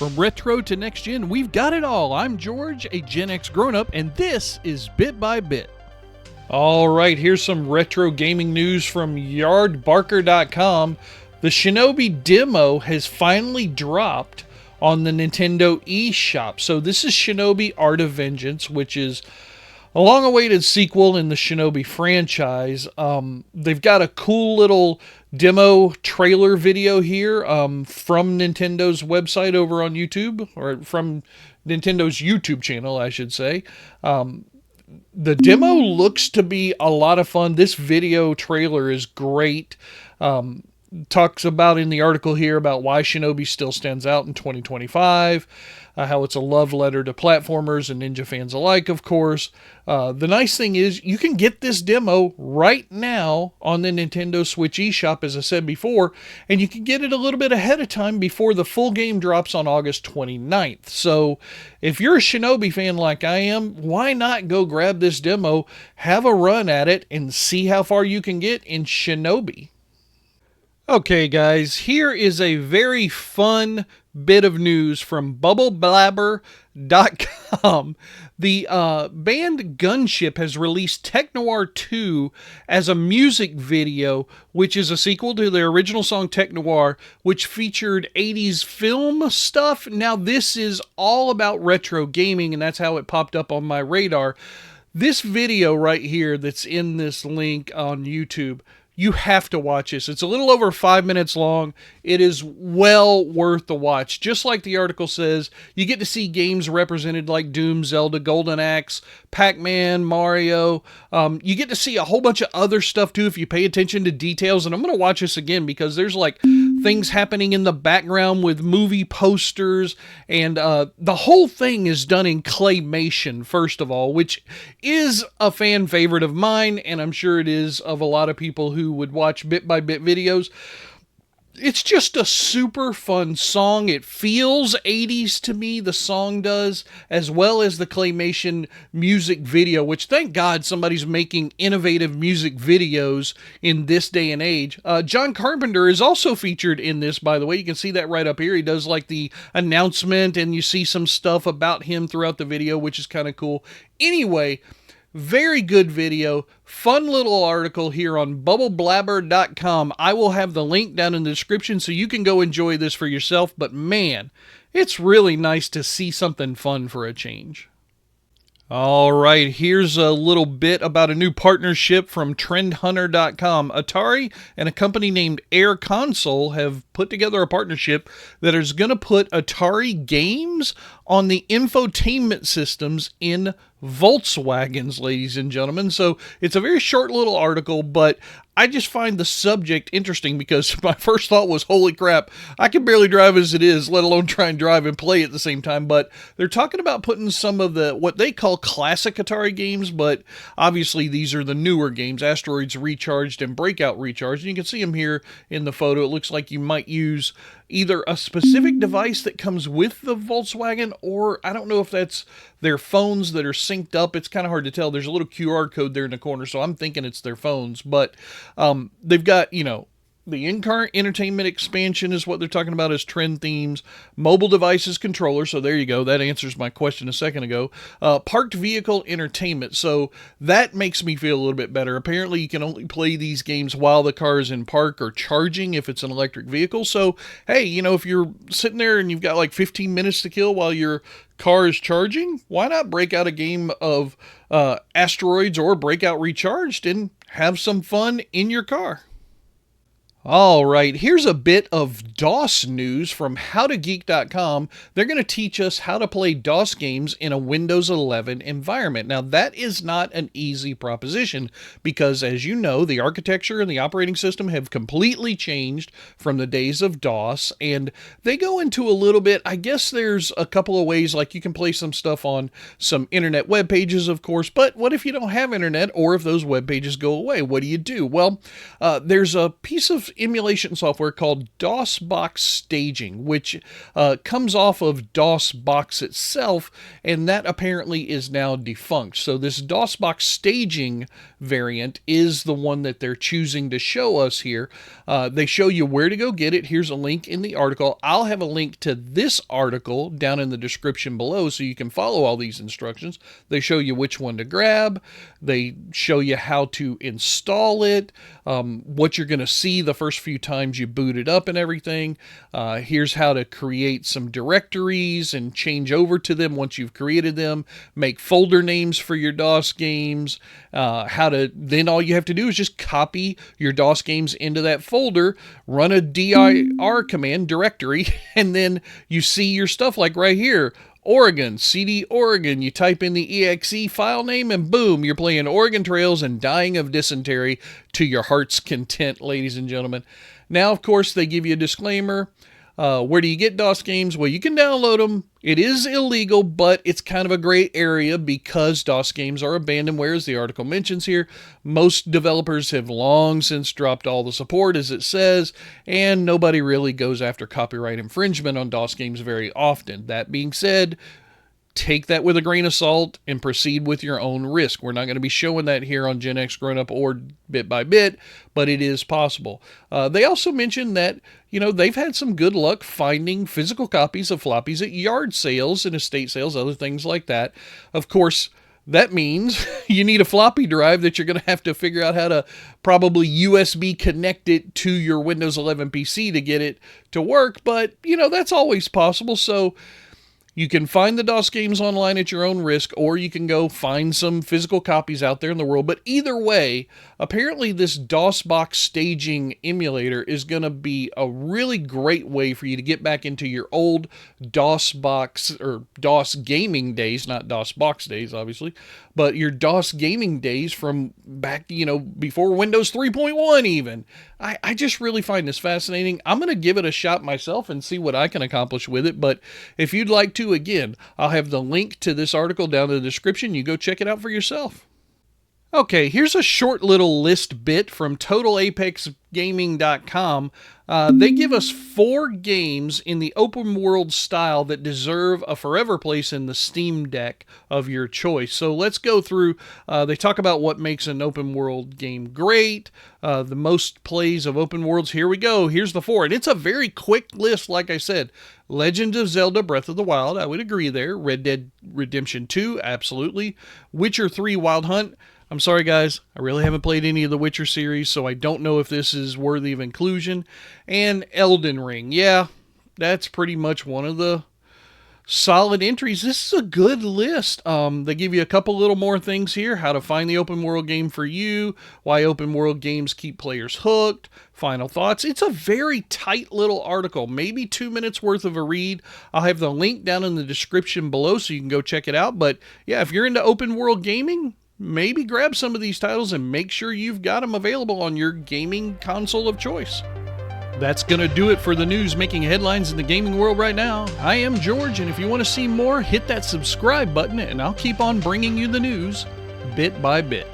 From retro to next gen, we've got it all. I'm George, a Gen X grown-up, and this is Bit by Bit. All right, here's some retro gaming news from yardbarker.com. The Shinobi demo has finally dropped on the Nintendo eShop. So this is Shinobi Art of Vengeance, which is a long-awaited sequel in the Shinobi franchise. They've got a cool little demo trailer video here from Nintendo's website over on YouTube, or from Nintendo's YouTube channel, I should say. The demo looks to be a lot of fun. This video trailer is great. Talks about in the article here about why Shinobi still stands out in 2025, how it's a love letter to platformers and ninja fans alike, of course. The nice thing is you can get this demo right now on the Nintendo Switch eShop, as I said before, and you can get it a little bit ahead of time before the full game drops on August 29th. So if you're a Shinobi fan like I am, why not go grab this demo, have a run at it, and see how far you can get in Shinobi. Okay, guys, here is a very fun bit of news from BubbleBlabber.com. The band Gunship has released Tech Noir 2 as a music video, which is a sequel to their original song Tech Noir, which featured 80s film stuff. Now, this is all about retro gaming, and that's how it popped up on my radar. This video right here that's in this link on YouTube, you have to watch this. It's a little over 5 minutes long. It is well worth the watch. Just like the article says, you get to see games represented like Doom, Zelda, Golden Axe, Pac-Man, Mario. You get to see a whole bunch of other stuff too if you pay attention to details. And I'm going to watch this again because there's like things happening in the background with movie posters. And the whole thing is done in Claymation, first of all, which is a fan favorite of mine. And I'm sure it is of a lot of people who would watch bit-by-bit videos. It's just a super fun song. It feels 80s to me, the song does, as well as the Claymation music video, which thank God somebody's making innovative music videos in this day and age. John Carpenter is also featured in this, by the way. You can see that right up here. He does like the announcement, and you see some stuff about him throughout the video, which is kind of cool. Anyway, very good video, fun little article here on BubbleBlabber.com. I will have the link down in the description so you can go enjoy this for yourself, but man, it's really nice to see something fun for a change. All right, here's a little bit about a new partnership from TrendHunter.com. Atari and a company named AirConsole have put together a partnership that is going to put Atari games on the infotainment systems in Volkswagens, ladies and gentlemen. So it's a very short little article, but I just find the subject interesting because my first thought was, holy crap, I can barely drive as it is, let alone try and drive and play at the same time. But they're talking about putting some of the, what they call classic Atari games, but obviously these are the newer games, Asteroids Recharged and Breakout Recharged. And you can see them here in the photo. It looks like you might use either a specific device that comes with the Volkswagen, or I don't know if that's their phones that are synced up. It's kind of hard to tell. There's a little QR code there in the corner, so I'm thinking it's their phones. But they've got, you know, the in-car entertainment expansion is what they're talking about as trend themes. Mobile devices controller, so there you go. That answers my question a second ago. Parked vehicle entertainment, so that makes me feel a little bit better. Apparently, you can only play these games while the car is in park or charging if it's an electric vehicle. So, hey, you know, if you're sitting there and you've got like 15 minutes to kill while your car is charging, why not break out a game of Asteroids or Breakout Recharged and have some fun in your car? All right, here's a bit of DOS news from howtogeek.com. They're going to teach us how to play DOS games in a Windows 11 environment. Now, that is not an easy proposition because, as you know, the architecture and the operating system have completely changed from the days of DOS, and they go into a little bit. I guess there's a couple of ways, like you can play some stuff on some internet web pages, of course, but what if you don't have internet, or if those web pages go away? What do you do? Well, there's a piece of emulation software called DOSBox Staging, which comes off of DOSBox itself, and that apparently is now defunct. So this DOSBox Staging variant is the one that they're choosing to show us here. They show you where to go get it. Here's a link in the article. I'll have a link to this article down in the description below so you can follow all these instructions. They show you which one to grab. They show you how to install it, what you're going to see the first few times you boot it up and everything. Here's how to create some directories and change over to them once you've created them, make folder names for your DOS games, then all you have to do is just copy your DOS games into that folder, run a dir command, directory, and then you see your stuff like right here. Oregon, CD Oregon, you type in the exe file name and boom, you're playing Oregon Trails and dying of dysentery to your heart's content, ladies and gentlemen. Now, of course, they give you a disclaimer. Where do you get DOS games? Well, you can download them. It is illegal, but it's kind of a gray area because DOS games are abandonware, as the article mentions here. Most developers have long since dropped all the support, as it says, and nobody really goes after copyright infringement on DOS games very often. That being said, take that with a grain of salt and proceed with your own risk. We're not going to be showing that here on Gen X Grown Up or Bit by Bit, but it is possible. They also mentioned that, they've had some good luck finding physical copies of floppies at yard sales and estate sales, other things like that. Of course, that means you need a floppy drive that you're going to have to figure out how to probably USB connect it to your Windows 11 PC to get it to work, but, that's always possible, so you can find the DOS games online at your own risk, or you can go find some physical copies out there in the world. But either way, apparently this DOSBox Staging emulator is going to be a really great way for you to get back into your old DOSBox or DOS gaming days, not DOSBox days, obviously, but your DOS gaming days from back, before Windows 3.1 even. I just really find this fascinating. I'm going to give it a shot myself and see what I can accomplish with it. But if you'd like to, again, I'll have the link to this article down in the description. You go check it out for yourself. Okay, here's a short little list bit from TotalApexGaming.com. They give us 4 games in the open world style that deserve a forever place in the Steam Deck of your choice. So let's go through. They talk about what makes an open world game great, the most plays of open worlds. Here we go. Here's the 4. And it's a very quick list, like I said. Legend of Zelda Breath of the Wild, I would agree there. Red Dead Redemption 2, absolutely. Witcher 3 Wild Hunt. I'm sorry, guys. I really haven't played any of the Witcher series, so I don't know if this is worthy of inclusion. And Elden Ring. Yeah, that's pretty much one of the solid entries. This is a good list. They give you a couple little more things here. How to find the open world game for you. Why open world games keep players hooked. Final thoughts. It's a very tight little article. Maybe 2 minutes worth of a read. I'll have the link down in the description below so you can go check it out. But yeah, if you're into open world gaming, maybe grab some of these titles and make sure you've got them available on your gaming console of choice. That's going to do it for the news making headlines in the gaming world right now. I am George, and if you want to see more, hit that subscribe button, and I'll keep on bringing you the news bit by bit.